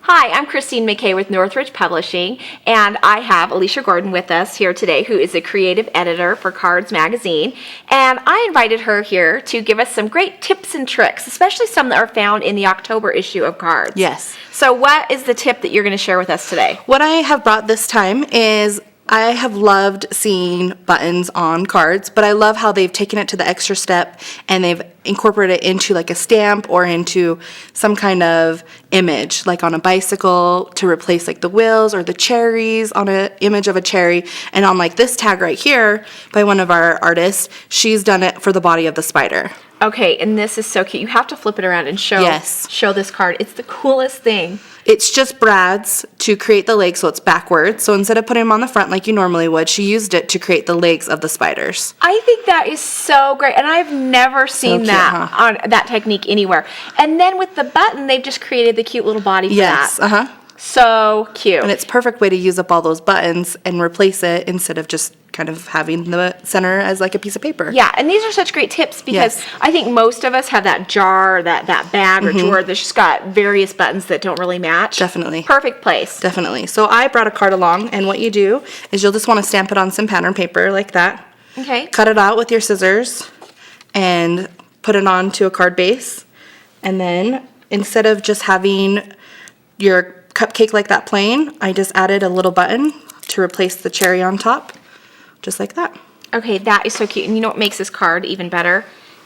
Hi, I'm Christine McKay with Northridge Publishing, and I have Alisha Gordon with us here today, who is a creative editor for Cards Magazine. And I invited her here to give us some great tips and tricks, especially some that are found in the October issue of Cards. Yes. So what is the tip that you're going to share with us today? What I have brought this time is I have loved seeing buttons on cards, but I love how they've taken it to the extra step and they've incorporated it into like a stamp or into some kind of image, like on a bicycle to replace like the wheels, or the cherries on an image of a cherry. And on like this tag right here by one of our artists, she's done it for the body of the spider. Okay, and this is so cute. You have to flip it around and show this card. It's the coolest thing. It's just brads to create the legs, so it's backwards. So instead of putting them on the front like you normally would, she used it to create the legs of the spiders. I think that is so great, and I've never seen that on that technique anywhere. And then with the button, they've just created the cute little body for that. So cute. And it's a perfect way to use up all those buttons and replace it instead of just kind of having the center as like a piece of paper. Yeah, and these are such great tips because I think most of us have that jar, that bag or drawer that's just got various buttons that don't really match. Definitely. Perfect place. Definitely. So I brought a card along, and what you do is you'll just want to stamp it on some pattern paper like that. Okay. Cut it out with your scissors and put it onto a card base. And then instead of just having your cupcake like that plain, I just added a little button to replace the cherry on top, just like that. Okay, that is so cute. And you know what makes this card even better?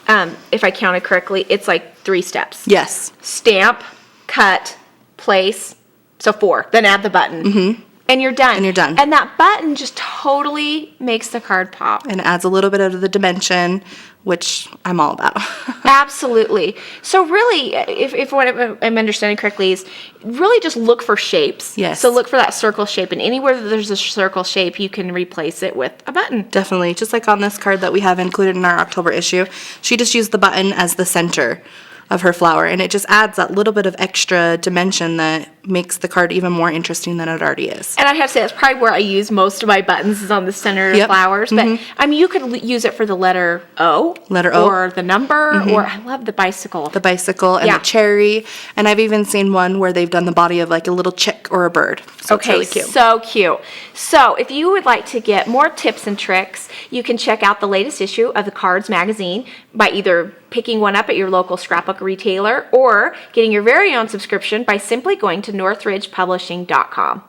If I counted correctly, it's like 3 steps. Yes. Stamp, cut, place, so 4. Then add the button. And you're done. And you're done. And that button just totally makes the card pop. And adds a little bit of the dimension, which I'm all about. Absolutely. So really, if what I'm understanding correctly is really just look for shapes. Yes. So look for that circle shape, and anywhere that there's a circle shape, you can replace it with a button. Definitely. Just like on this card that we have included in our October issue, she just used the button as the center of her flower, and it just adds that little bit of extra dimension that makes the card even more interesting than it already is. And I have to say, that's probably where I use most of my buttons, is on the center of flowers. But I mean, you could use it for the letter O. Or the number, or I love the bicycle. The bicycle and the cherry. And I've even seen one where they've done the body of like a little chick or a bird. So it's really cute. So cute. So if you would like to get more tips and tricks, you can check out the latest issue of the Cards Magazine by either picking one up at your local scrapbook retailer or getting your very own subscription by simply going to northridgepublishing.com.